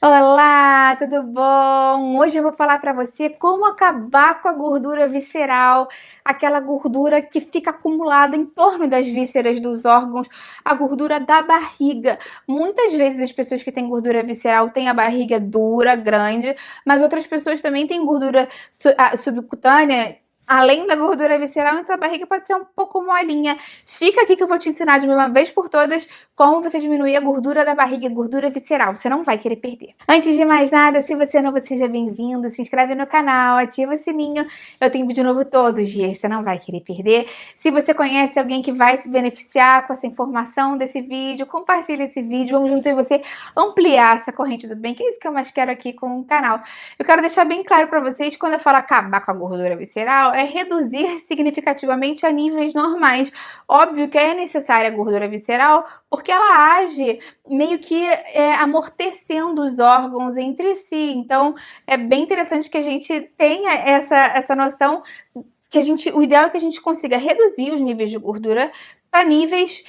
Olá, tudo bom? Hoje eu vou falar para você como acabar com a gordura visceral, aquela gordura que fica acumulada em torno das vísceras dos órgãos, a gordura da barriga. Muitas vezes as pessoas que têm gordura visceral têm a barriga dura, grande, mas outras pessoas também têm gordura subcutânea. Além da gordura visceral, então a barriga pode ser um pouco molinha. Fica aqui que eu vou te ensinar de uma vez por todas como você diminuir a gordura da barriga, gordura visceral. Você não vai querer perder. Antes de mais nada, se você é novo, seja bem-vindo. Se inscreve no canal, ativa o sininho. Eu tenho vídeo novo todos os dias, você não vai querer perder. Se você conhece alguém que vai se beneficiar com essa informação desse vídeo, compartilhe esse vídeo. Vamos juntos e você ampliar essa corrente do bem, que é isso que eu mais quero aqui com o canal. Eu quero deixar bem claro para vocês, quando eu falo acabar com a gordura visceral, é reduzir significativamente a níveis normais. Óbvio que é necessária a gordura visceral, porque ela age meio que amortecendo os órgãos entre si. Então, é bem interessante que a gente tenha essa noção que o ideal é que a gente consiga reduzir os níveis de gordura para níveis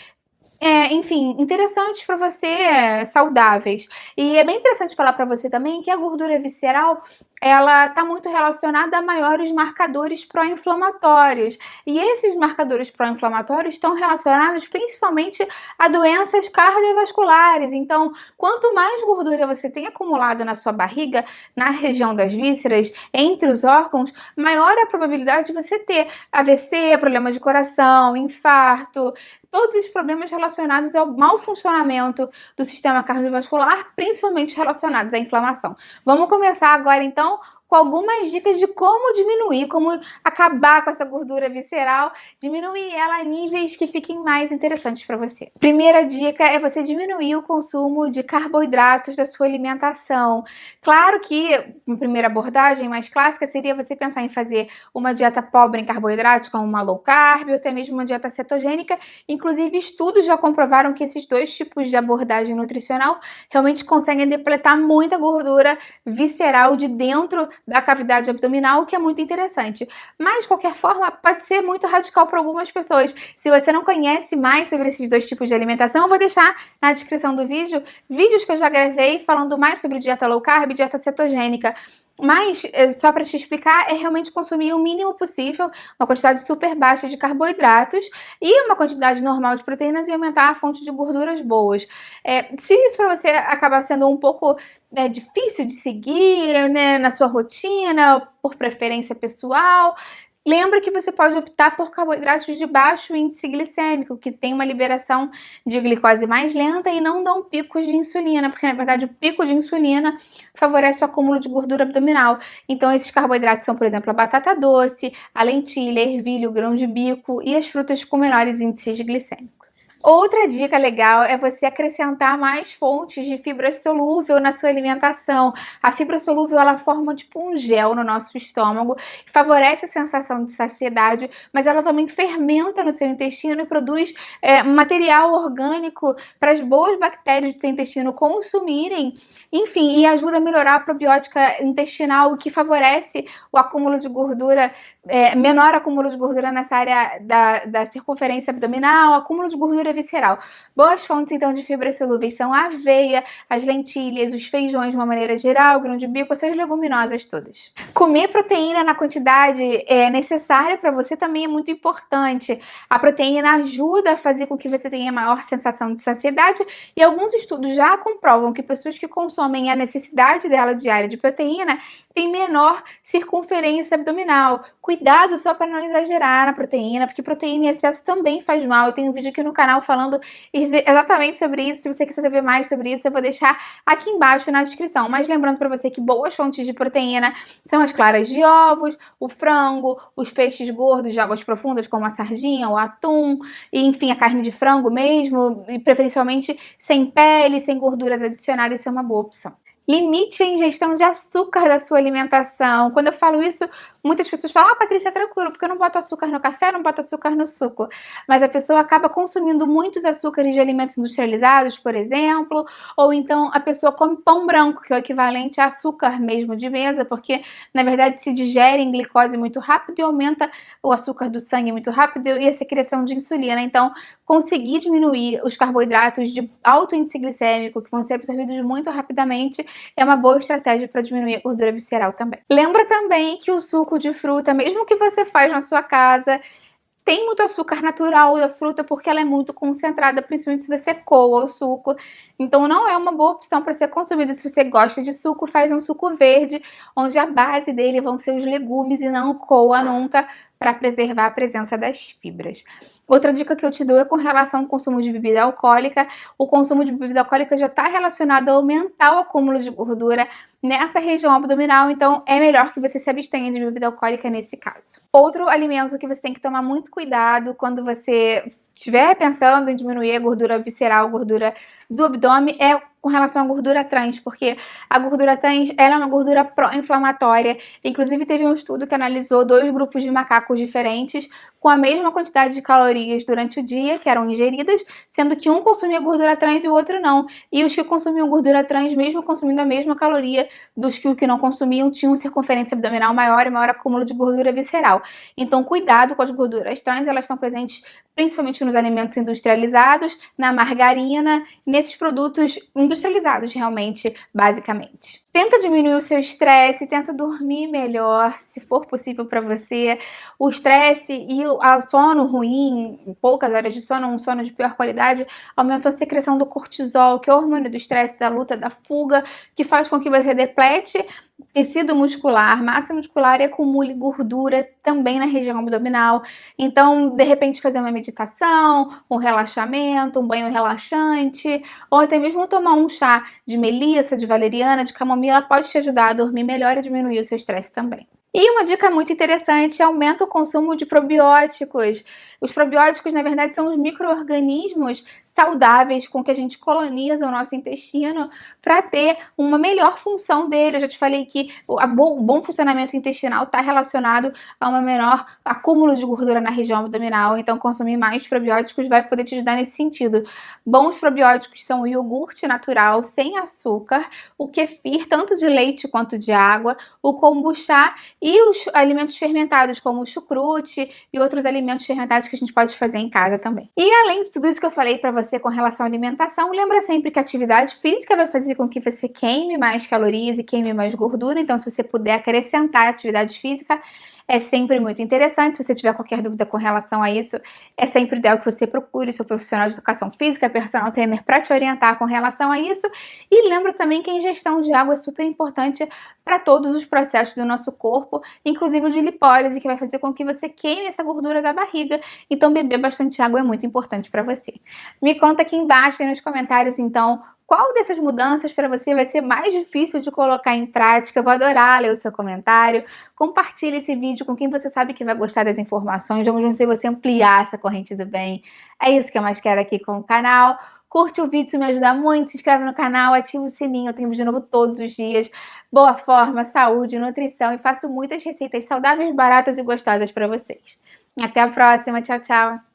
enfim, interessantes para você, saudáveis. E é bem interessante falar para você também que a gordura visceral, ela está muito relacionada a maiores marcadores pró-inflamatórios. E esses marcadores pró-inflamatórios estão relacionados principalmente a doenças cardiovasculares. Então, quanto mais gordura você tem acumulada na sua barriga, na região das vísceras, entre os órgãos, maior a probabilidade de você ter AVC, problema de coração, infarto, todos os problemas relacionados ao mau funcionamento do sistema cardiovascular, principalmente relacionados à inflamação. Vamos começar agora, então, com algumas dicas de como diminuir, como acabar com essa gordura visceral, diminuir ela a níveis que fiquem mais interessantes para você. Primeira dica é você diminuir o consumo de carboidratos da sua alimentação. Claro que, em primeira abordagem mais clássica, seria você pensar em fazer uma dieta pobre em carboidratos, como uma low carb, ou até mesmo uma dieta cetogênica. Inclusive, estudos já comprovaram que esses dois tipos de abordagem nutricional realmente conseguem depletar muita gordura visceral de dentro da cavidade abdominal, o que é muito interessante. Mas, de qualquer forma, pode ser muito radical para algumas pessoas. Se você não conhece mais sobre esses dois tipos de alimentação, eu vou deixar na descrição do vídeo vídeos que eu já gravei falando mais sobre dieta low carb e dieta cetogênica. Mas, só para te explicar, é realmente consumir o mínimo possível, uma quantidade super baixa de carboidratos e uma quantidade normal de proteínas e aumentar a fonte de gorduras boas. Se isso para você acabar sendo um pouco difícil de seguir, né, na sua rotina, por preferência pessoal, lembra que você pode optar por carboidratos de baixo índice glicêmico, que tem uma liberação de glicose mais lenta e não dão picos de insulina, porque na verdade o pico de insulina favorece o acúmulo de gordura abdominal. Então esses carboidratos são, por exemplo, a batata doce, a lentilha, ervilha, o grão de bico e as frutas com menores índices glicêmicos. Outra dica legal é você acrescentar mais fontes de fibra solúvel na sua alimentação. A fibra solúvel, ela forma tipo um gel no nosso estômago, que favorece a sensação de saciedade, mas ela também fermenta no seu intestino e produz material orgânico para as boas bactérias do seu intestino consumirem, enfim, e ajuda a melhorar a probiótica intestinal, o que favorece o acúmulo de gordura, menor acúmulo de gordura nessa área da circunferência abdominal, acúmulo de gordura visceral. Boas fontes, então, de fibras solúveis são a aveia, as lentilhas, os feijões de uma maneira geral, o grão de bico, essas leguminosas todas. Comer proteína na quantidade necessária para você também é muito importante. A proteína ajuda a fazer com que você tenha maior sensação de saciedade e alguns estudos já comprovam que pessoas que consomem a necessidade dela diária de proteína têm menor circunferência abdominal. Cuidado só para não exagerar na proteína, porque proteína em excesso também faz mal. Eu tenho um vídeo aqui no canal falando exatamente sobre isso. Se você quiser saber mais sobre isso, eu vou deixar aqui embaixo na descrição. Mas lembrando para você que boas fontes de proteína são as claras de ovos, o frango, os peixes gordos de águas profundas, como a sardinha, o atum, e, enfim, a carne de frango mesmo, e preferencialmente sem pele, sem gorduras adicionadas, isso é uma boa opção. Limite a ingestão de açúcar da sua alimentação. Quando eu falo isso, muitas pessoas falam: ah, Patrícia, é tranquilo, porque eu não boto açúcar no café, não boto açúcar no suco. Mas a pessoa acaba consumindo muitos açúcares de alimentos industrializados, por exemplo, ou então a pessoa come pão branco, que é o equivalente a açúcar mesmo de mesa, porque na verdade se digere em glicose muito rápido e aumenta o açúcar do sangue muito rápido e a secreção de insulina. Então, conseguir diminuir os carboidratos de alto índice glicêmico, que vão ser absorvidos muito rapidamente, é uma boa estratégia para diminuir a gordura visceral também. Lembra também que o suco de fruta, mesmo que você faz na sua casa, tem muito açúcar natural da fruta porque ela é muito concentrada, principalmente se você coa o suco. Então não é uma boa opção para ser consumido. Se você gosta de suco, faz um suco verde, onde a base dele vão ser os legumes e não coa nunca, para preservar a presença das fibras. Outra dica que eu te dou é com relação ao consumo de bebida alcoólica. O consumo de bebida alcoólica já está relacionado a aumentar o acúmulo de gordura nessa região abdominal, então é melhor que você se abstenha de bebida alcoólica nesse caso. Outro alimento que você tem que tomar muito cuidado quando você estiver pensando em diminuir a gordura visceral, gordura do abdômen, é com relação à gordura trans, porque a gordura trans ela é uma gordura pró-inflamatória. Inclusive teve um estudo que analisou 2 grupos de macacos diferentes com a mesma quantidade de calorias durante o dia que eram ingeridas, sendo que um consumia gordura trans e o outro não. E os que consumiam gordura trans, mesmo consumindo a mesma caloria dos que o que não consumiam, tinham circunferência abdominal maior e maior acúmulo de gordura visceral. Então cuidado com as gorduras trans, elas estão presentes principalmente nos alimentos industrializados, na margarina, nesses produtos industrializados realmente, basicamente. Tenta diminuir o seu estresse, tenta dormir melhor, se for possível para você. O estresse e o sono ruim, poucas horas de sono, um sono de pior qualidade, aumentou a secreção do cortisol, que é o hormônio do estresse, da luta, da fuga, que faz com que você deplete tecido muscular, massa muscular e acumule gordura também na região abdominal. Então, de repente, fazer uma meditação, um relaxamento, um banho relaxante, ou até mesmo tomar um chá de melissa, de valeriana, de camomila, pode te ajudar a dormir melhor e diminuir o seu estresse também. E uma dica muito interessante, aumenta o consumo de probióticos. Os probióticos, na verdade, são os micro-organismos saudáveis com que a gente coloniza o nosso intestino para ter uma melhor função dele. Eu já te falei que o bom funcionamento intestinal está relacionado a um menor acúmulo de gordura na região abdominal, então consumir mais probióticos vai poder te ajudar nesse sentido. Bons probióticos são o iogurte natural, sem açúcar, o kefir, tanto de leite quanto de água, o kombucha e os alimentos fermentados, como o chucrute e outros alimentos fermentados que a gente pode fazer em casa também. E além de tudo isso que eu falei para você com relação à alimentação, lembra sempre que a atividade física vai fazer com que você queime mais calorias e queime mais gordura, então se você puder acrescentar atividade física, é sempre muito interessante. Se você tiver qualquer dúvida com relação a isso, é sempre ideal que você procure seu profissional de educação física, personal trainer, para te orientar com relação a isso. E lembra também que a ingestão de água é super importante para todos os processos do nosso corpo, inclusive o de lipólise, que vai fazer com que você queime essa gordura da barriga. Então beber bastante água é muito importante para você. Me conta aqui embaixo nos comentários, então, qual dessas mudanças para você vai ser mais difícil de colocar em prática? Eu vou adorar ler o seu comentário. Compartilhe esse vídeo com quem você sabe que vai gostar das informações. Vamos juntos você ampliar essa corrente do bem. É isso que eu mais quero aqui com o canal. Curte o vídeo, isso me ajuda muito. Se inscreve no canal, ativa o sininho. Eu tenho vídeo novo todos os dias. Boa forma, saúde, nutrição. E faço muitas receitas saudáveis, baratas e gostosas para vocês. Até a próxima. Tchau, tchau.